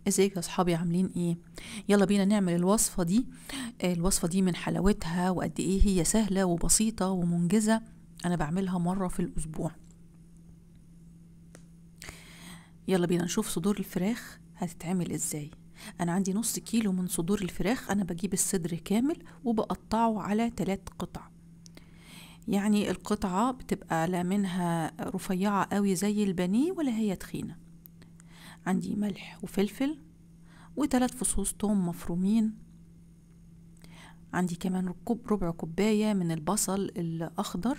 ازيك يا اصحابي عاملين ايه؟ يلا بينا نعمل الوصفة دي. الوصفة دي من حلاوتها وقد ايه هي سهلة وبسيطة ومنجزة. انا بعملها مرة في الاسبوع. يلا بينا نشوف صدور الفراخ هتتعمل ازاي. انا عندي نص كيلو من صدور الفراخ. انا بجيب الصدر كامل وبقطعه على 3 قطع. يعني القطعة بتبقى لا منها رفيعة قوي زي البانيه ولا هي تخينة. عندي ملح وفلفل و3 فصوص توم مفرومين. عندي كمان ربع كوباية من البصل الأخضر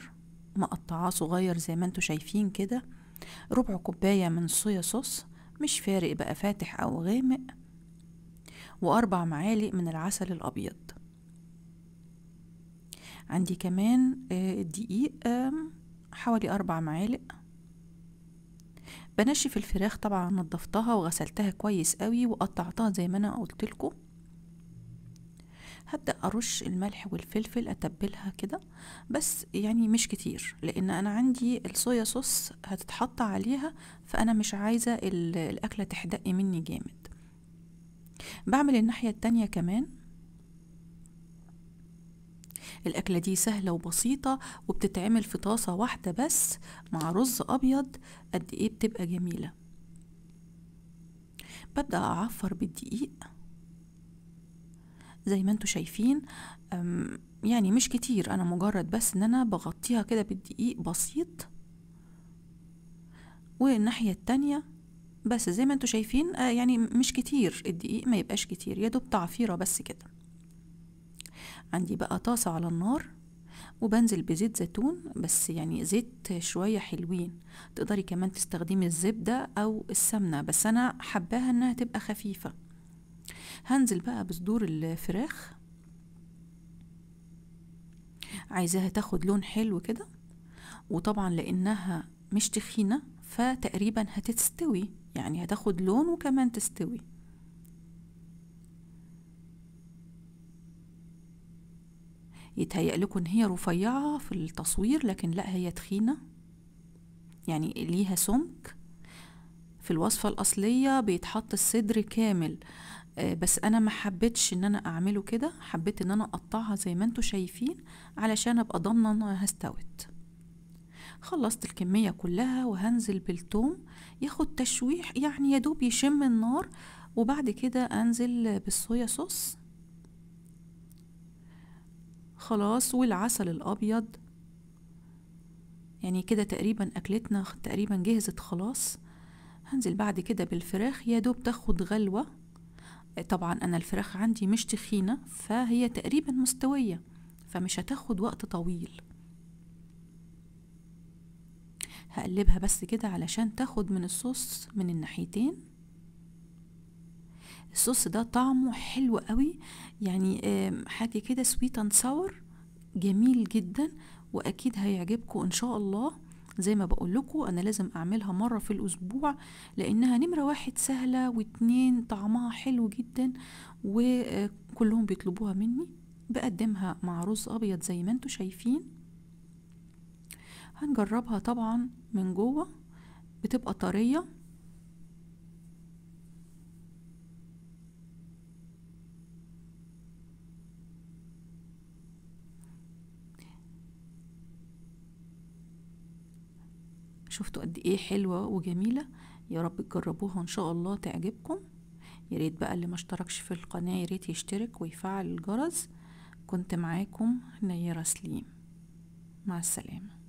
مقطعاه صغير زي ما انتوا شايفين كده. ربع كوباية من صويا صوص، مش فارق بقى فاتح أو غامق. و4 معالق من العسل الأبيض. عندي كمان دقيق، حوالي 4 معالق. بنشف الفراخ طبعا، نضفتها وغسلتها كويس قوي وقطعتها زي ما انا قلتلكوا. هبدأ أرش الملح والفلفل أتبلها كده، بس يعني مش كتير لأن أنا عندي الصويا صوص هتتحط عليها، فأنا مش عايزة الأكلة تحدق مني جامد. بعمل الناحية التانية كمان. الأكلة دي سهلة وبسيطة وبتتعمل في طاسة واحدة بس مع رز أبيض. قد إيه بتبقى جميلة. ببدأ أعفر بالدقيق زي ما انتوا شايفين. يعني مش كتير، انا مجرد بس ان انا بغطيها كده بالدقيق بسيط. والناحية التانية بس زي ما انتوا شايفين، يعني مش كتير الدقيق، ما يبقاش كتير، يا دوب تعفيرة بس كده. عندي بقى طاسة على النار وبنزل بزيت زيتون، بس يعني زيت شوية حلوين. تقدري كمان تستخدمي الزبدة او السمنة، بس انا حباها انها تبقى خفيفة. هنزل بقى بصدور الفراخ، عايزاها تاخد لون حلو كده. وطبعا لانها مش تخينة فتقريبا هتستوي، يعني هتاخد لون وكمان تستوي. يتهيأ لكم ان هي رفيعة في التصوير، لكن لا، هي تخينة، يعني ليها سمك. في الوصفة الأصلية بيتحط الصدر كامل، بس أنا ما حبيتش ان انا اعمله كده، حبيت ان انا اقطعها زي ما انتوا شايفين علشان ابقى ضامنة انها استوت. خلصت الكمية كلها وهنزل بالثوم ياخد تشويح، يعني يدوب يشم النار. وبعد كده انزل بالصويا صوص خلاص، والعسل الابيض. يعني كده تقريبا اكلتنا تقريبا جهزت خلاص. هنزل بعد كده بالفراخ يا دوب تاخد غلوة. طبعا انا الفراخ عندي مش تخينة فهي تقريبا مستوية، فمش هتاخد وقت طويل. هقلبها بس كده علشان تاخد من الصوص من الناحيتين. الصوص ده طعمه حلو قوي، يعني حاجة كده سويت اند ساور، جميل جدا. واكيد هيعجبكم ان شاء الله. زي ما بقول لكم انا لازم اعملها مرة في الاسبوع، لانها نمرة 1 سهلة، و2 طعمها حلو جدا وكلهم بيطلبوها مني. بقدمها مع رز ابيض زي ما انتوا شايفين. هنجربها طبعا من جوه، بتبقى طرية. شفتوا قد ايه حلوة وجميلة. يا رب تجربوها ان شاء الله تعجبكم. يا ريت بقى اللي ما اشتركش في القناة يا ريت يشترك ويفعل الجرس. كنت معاكم نيرة سليم. مع السلامة.